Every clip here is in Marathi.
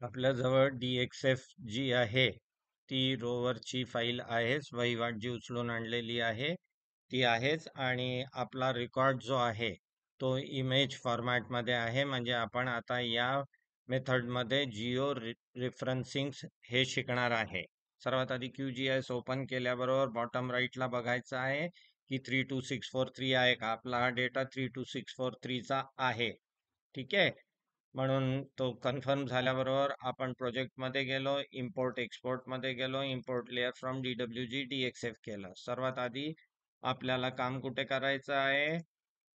आपल्याजवळ DXF जी आहे ती रोवरची फाईल आहेच, वहिवाट जी उचलून आणलेली आहे ती आहेच, आणि आपला रेकॉर्ड जो आहे तो इमेज फॉर्मॅटमध्ये आहे. म्हणजे आपण आता या मेथडमध्ये जिओ रेफरन्सिंग हे शिकणार आहे. सर्वात आधी QGIS ओपन केल्याबरोबर बॉटम राईटला बघायचं आहे की 32643 आहे का. आपला हा डेटा 32643 चा आहे. ठीक आहे. म्हणून तो कन्फर्म झाल्याबरोबर आपण प्रोजेक्टमध्ये गेलो, इम्पोर्ट एक्सपोर्टमध्ये गेलो, import layer from DWG DXF केलं. सर्वात आधी आपल्याला काम कुठे करायचं आहे,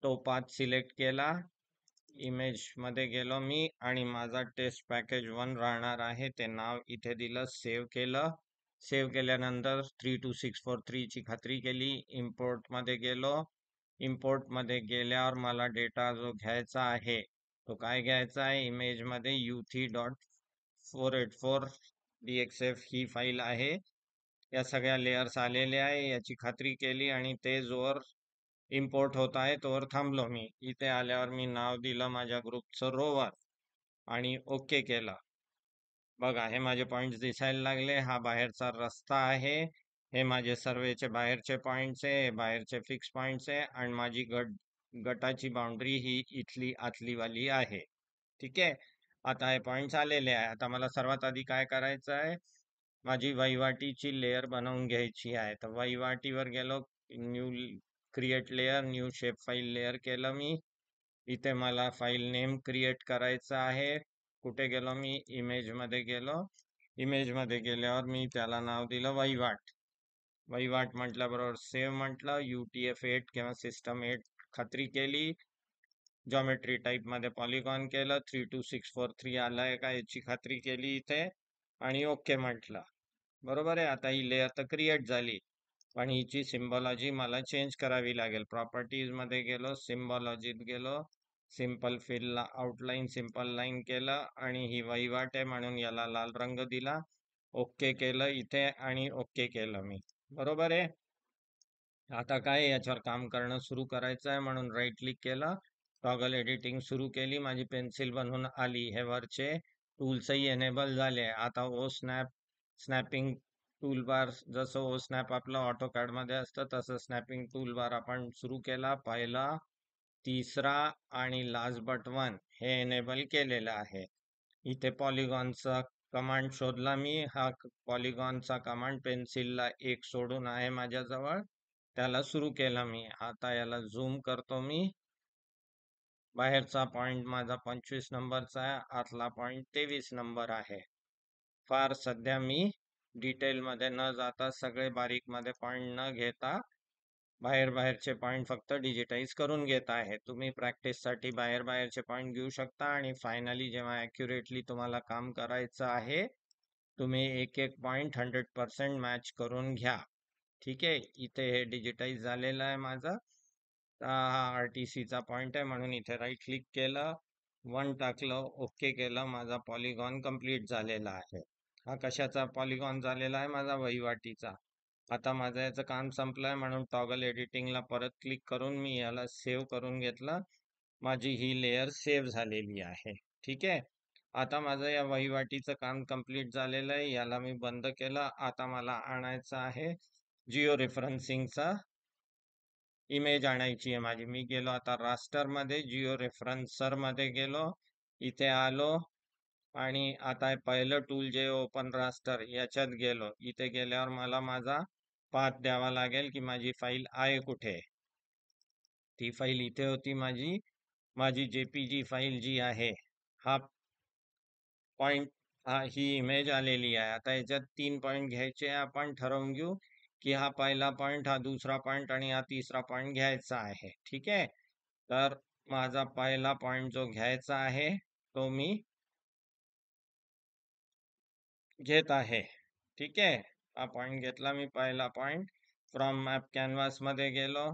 तो पाथ सिलेक्ट केला, इमेजमध्ये गेलो मी आणि माझा टेस्ट पॅकेज 1 राहणार आहे, ते नाव इथे दिलं, सेव्ह केलं. सेव्ह केल्यानंतर 32643 ची खात्री केली, इम्पोर्टमध्ये गेलो. इम्पोर्टमध्ये गेल्यावर मला डेटा जो घ्यायचा आहे तो काय घ्यायचा आहे, इमेजमध्ये U3.484 DXF ही फाईल आहे. या सगळ्या लेयर्स आलेल्या आहे याची खात्री केली आणि ते जोर इम्पोर्ट होत आहे तोवर थांबलो मी. इथे आल्यावर मी नाव दिलं माझ्या ग्रुपचं रोवर आणि ओके केलं. बघा हे माझे पॉइंट्स दिसायला लागले. हा बाहेरचा रस्ता आहे, हे माझे सर्वेचे बाहेरचे पॉइंट्स आहे, बाहेरचे फिक्स पॉइंट्स आहे, आणि माझी गटाची बाउंड्री ही इथली आतली वाली आहे. ठीक आहे. आता हे पॉइंट्स आलेले आहे. आता मला सर्वात आधी काय करायचं आहे, माझी वहिवाटीची लेअर बनवून घ्यायची आहे. तर वहिवाटीवर गेलो, new create layer, new shape file layer केलं मी. इथे मला फाईल नेम क्रिएट करायचं आहे. कुठे गेलो मी, इमेजमध्ये गेलो. इमेजमध्ये गेल्यावर मी त्याला नाव दिलं वहिवाट. वहिवाट म्हटल्याबरोबर सेव्ह म्हटलं, UTF-8 किंवा सिस्टम 8 खात्री केली. जॉमेट्री टाईपमध्ये पॉलिगॉन केलं, 32643 आलाय का याची खात्री केली इथे आणि ओके म्हटलं. बरोबर आहे. आता ही लेअर तर क्रिएट झाली, पण हिची सिम्बॉलॉजी मला चेंज करावी लागेल. प्रॉपर्टीज मध्ये गेलो, सिम्बॉलॉजीत गेलो, सिंपल फिलला आउटलाईन सिंपल लाईन केलं आणि ही वहिवाट आहे म्हणून याला लाल रंग दिला. ओके केलं इथे आणि ओके केलं मी. बरोबर आहे. आता काय याच्यावर काम करणं सुरू करायचं आहे म्हणून राईट क्लिक केलं, टॉगल एडिटिंग सुरू केली, माझी पेन्सिल बनवून आली. हे वरचे टूल्सही एनेबल झाले. आता ओ स्नॅपिंग टूलबार, जसं ओ स्नॅप आपलं ऑटोकॅड मध्ये असतं तसं स्नॅपिंग टूलबार आपण सुरू केला. पहिला, तिसरा आणि लास्ट बट 1 हे एनेबल केलेलं आहे. इथे पॉलिगॉनचा कमांड शोधला मी. हा पॉलिगॉनचा कमांड पेन्सिलला एक सोडून आहे माझ्याजवळ, त्याला सुरू केला मी. आता याला झूम करतो मी. बाहेरचा पॉइंट माझा 25 नंबरचा आहे, आतला पॉइंट 23 नंबर आहे. फार सध्या मी डिटेल मध्ये न जाता, सगळे बारीक मध्ये पॉइंट न घेता, बाहेरचे पॉइंट फक्त डिजिटाइज करून घेत आहे. तुम्ही प्रॅक्टिस साठी बाहेरचे पॉइंट घेऊ शकता आणि फायनली जेव्हा ॲक्युरेटली तुम्हाला काम करायचं आहे, तुम्ही एक एक पॉइंट 100% मॅच करून घ्या. ठीक आहे. इथे हे डिजिटाइज झालेलं आहे माझं. हा RTC चा पॉइंट आहे म्हणून इथे राईट क्लिक केलं, 1 टाकलं, ओके केलं, माझा पॉलिगॉन कंप्लीट झालेला आहे. हा कशाचा पॉलिगॉन झालेला आहे, माझा वहिवाटीचा. आता माझं याचं काम संपलंय म्हणून टॉगल एडिटिंगला परत क्लिक करून मी याला सेव्ह करून घेतलं. माझी ही लेअर सेव्ह झालेली आहे. ठीक आहे. आता माझं या वहिवाटीचं काम कंप्लीट झालेलं आहे. याला मी बंद केलं. आता मला आणायचं आहे जिओ रेफरन्सिंगचा इमेज आणायची आहे माझी. मी गेलो आता रास्टर मध्ये, जिओ रेफरन्सर मध्ये गेलो, इथे आलो आणि आता पहिलं टूल जे ओपन रास्टर याच्यात गेलो. इथे गेल्यावर मला माझा पाथ द्यावा लागेल की माझी फाईल आहे कुठे. ती फाईल इथे होती माझी JPG फाईल जी आहे. हा पॉइंट, ही इमेज आलेली आहे. आता याच्यात 3 पॉइंट घ्यायचे, आपण ठरवून घेऊ की हा पहिला पॉइंट, हा दुसरा पॉइंट आणि हा तिसरा पॉइंट घ्यायचा आहे. ठीक आहे. तर माझा पहिला पॉइंट जो घ्यायचा आहे तो मी घेत आहे. ठीक आहे. हा पॉइंट घेतला मी, पहिला पॉइंट. फ्रॉम मॅप कॅनव्हास मध्ये गेलो,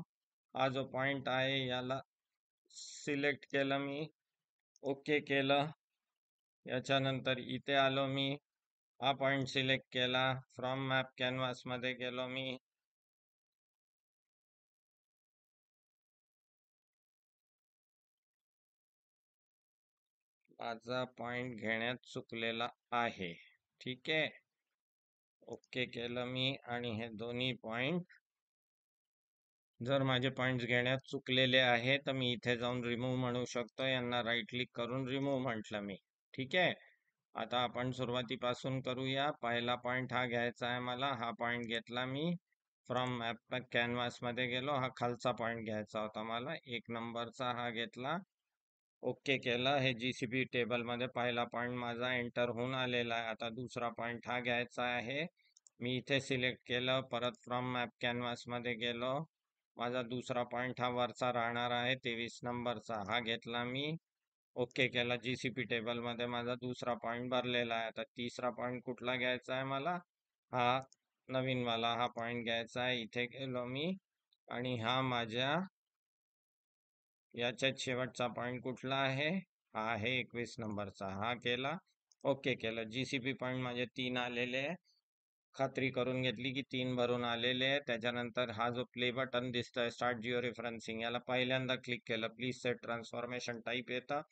हा जो पॉइंट आहे याला सिलेक्ट केलं मी, ओके केलं. याच्यानंतर इथे आलो मी, हा पॉइंट सिलेक्ट केला, फ्रॉम मॅप कॅनव्हास मध्ये गेलो मी. माझा पॉइंट घेण्यात चुकलेला आहे. ठीक आहे, ओके केलं मी. आणि हे दोन्ही पॉइंट, जर माझे पॉइंट्स घेण्यात चुकलेले आहे तर मी इथे जाऊन रिमूव्ह म्हणू शकतो. यांना राईट क्लिक करून रिमूव्ह म्हटलं मी. ठीक आहे, आता आपण सुरुवातीपासून करूया. पहिला पॉइंट हा घ्यायचा आहे मला. हा पॉइंट घेतला मी. फ्रॉम मॅप कॅनव्हास मध्ये गेलो. हा खालचा पॉइंट घ्यायचा होता मला, 1 नंबरचा. हा घेतला, ओके केलं. हे जीसीपी टेबल मध्ये पहिला पॉइंट माझा एंटर होऊन आलेला आहे. आता दुसरा पॉइंट हा घ्यायचा आहे. मी इथे सिलेक्ट केलं, परत फ्रॉम मॅप कॅनव्हास मध्ये गेलो. माझा दुसरा पॉइंट हा वरचा राहणार आहे, 23 नंबरचा. हा घेतला मी, ओके केला. जीसीपी टेबल मध्ये माझा दुसरा पॉइंट भरलेला आहे. आता तिसरा पॉइंट कुठला घ्यायचा आहे मला? हा नवीन वाला हा पॉइंट घ्यायचा आहे. इथे गेलो मी, आणि हा माझ्या याच्यात शेवटचा पॉइंट कुठला आहे? हा आहे 21 नंबरचा. हा केला, ओके केलं. जीसीपी पॉइंट माझे 3 आलेले आहे. खात्री करून घेतली की 3 भरून आलेले आहे. त्याच्यानंतर हा जो प्ले बटन दिसतोय, स्टार्ट जिओ रेफरन्सिंग, याला पहिल्यांदा क्लिक केलं. प्लीज सेट ट्रान्सफॉर्मेशन टाईप येतं,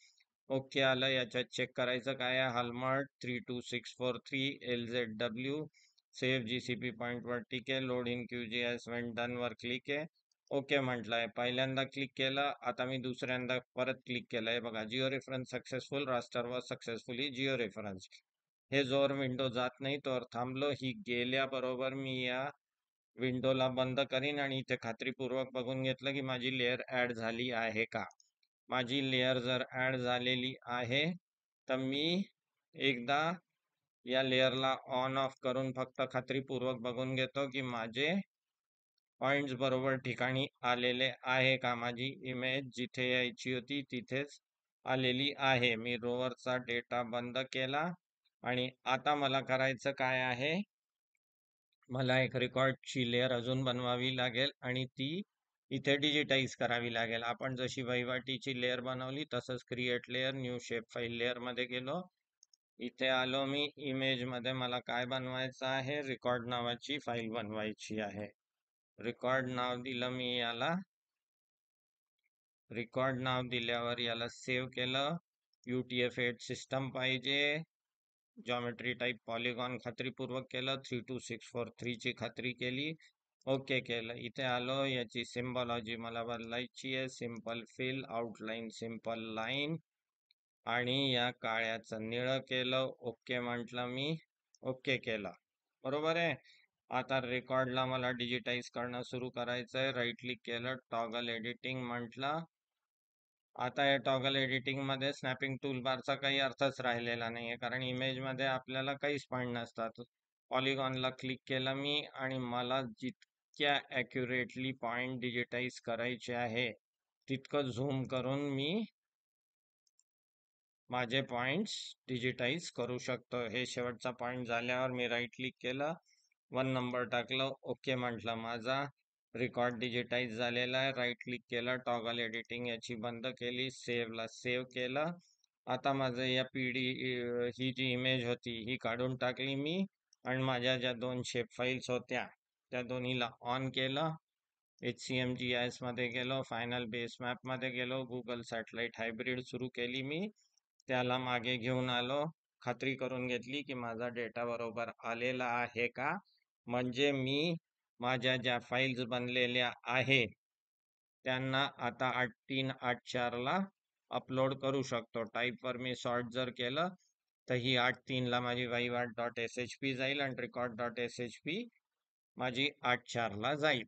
ओके आलं. याच्यात चेक करायचं काय आहे? हॉलमार्ट 32643 LZW. सेव्ह जीसीपी पॉइंट वर टिक आहे. Load in QGIS Wien done वर क्लिक आहे. ओके म्हटलंय. पहिल्यांदा क्लिक केलं. आता मी दुसऱ्यांदा परत क्लिक केलंय. बघा, Jio reference successful, raster were successfully Jio reference. हे जोर विंडो जात नाही तोवर थांबलो. ही गेल्याबरोबर मी या विंडोला बंद करीन आणि इथे खात्रीपूर्वक बघून घेतलं की माझी लेअर ऍड झाली आहे का. माझी लेअर जर ऍड झालेली आहे तर मी एकदा या लेअरला ऑन ऑफ करून फक्त खात्रीपूर्वक बघून घेतो की माझे पॉइंट्स बरोबर ठिकाणी आलेले आहे का. माझी इमेज जिथे यायची होती तिथेच आलेली आहे. मी रोवरचा डेटा बंद केला. आणि आता मला करायचं काय आहे? मला एक रेकॉर्डची लेअर अजून बनवावी लागेल आणि ती इथे डिजिटाईज करावी लागेल. आपण जशी वहिवाटीची लेअर बनवली तसंच create layer, new shape file layer मध्ये गेलो. इथे आलो मी. इमेज मध्ये मला काय बनवायचं आहे? रेकॉर्ड नावाची फाईल बनवायची आहे. रेकॉर्ड नाव दिलं मी याला. रेकॉर्ड नाव दिल्यावर याला सेव्ह केलं. UTF-8 सिस्टम पाहिजे. जॉमेट्री टाईप पॉलिगॉन खात्रीपूर्वक केलं. 32643 ची खात्री केली, ओके केलं. इथे आलो. याची सिम्बॉलॉजी मला बदलायची आहे. Simple fill, outline simple line, आणि या काळ्याचं निळं केलं. ओके म्हटलं मी, ओके केलं. बरोबर आहे. आता रेकॉर्डला मला डिजिटाईज करणं सुरू करायचंय. राईट क्लिक केलं, टॉगल एडिटिंग म्हटलं. आता या टॉगल एडिटिंग मध्ये स्नॅपिंग टूल बारचा काही अर्थच राहिलेला नाहीये, कारण इमेज मध्ये आपल्याला काहीच पॉइंट नसतात. पॉलिगॉनला क्लिक केलं मी, आणि मला जितक्या ॲक्युरेटली पॉइंट डिजिटाईज करायचे आहे तितकं झूम करून मी माझे पॉइंट्स डिजिटाईज करू शकतो. हे शेवटचा पॉइंट झाल्यावर मी राईट क्लिक केलं, 1 नंबर टाकलं, ओके म्हटलं. माझा रेकॉर्ड डिजिटाईज झालेला आहे. राईट क्लिक केलं, टॉगल एडिटिंग याची बंद केली, सेव्हला सेव्ह केलं. आता माझं या ही जी इमेज होती ही काढून टाकली मी, आणि माझ्या ज्या 2 शेप फाईल्स होत्या त्या दोन्हीला ऑन केलं. HCMGIS मध्ये गेलो, फायनल बेस मॅप मध्ये गेलो, गुगल सॅटेलाइट हायब्रिड सुरू केली मी, त्याला मागे घेऊन आलो. खात्री करून घेतली की माझा डेटा बरोबर आलेला आहे का. म्हणजे मी माझ्या ज्या फाईल्स बनलेल्या आहे त्यांना आता 8384 ला अपलोड करू शकतो. टाईपवर मी सॉर्ट जर केलं तर ही 83 ला माझी वहिवाट .shp जाईल, आणि record.shp माझी 84 ला जाईल.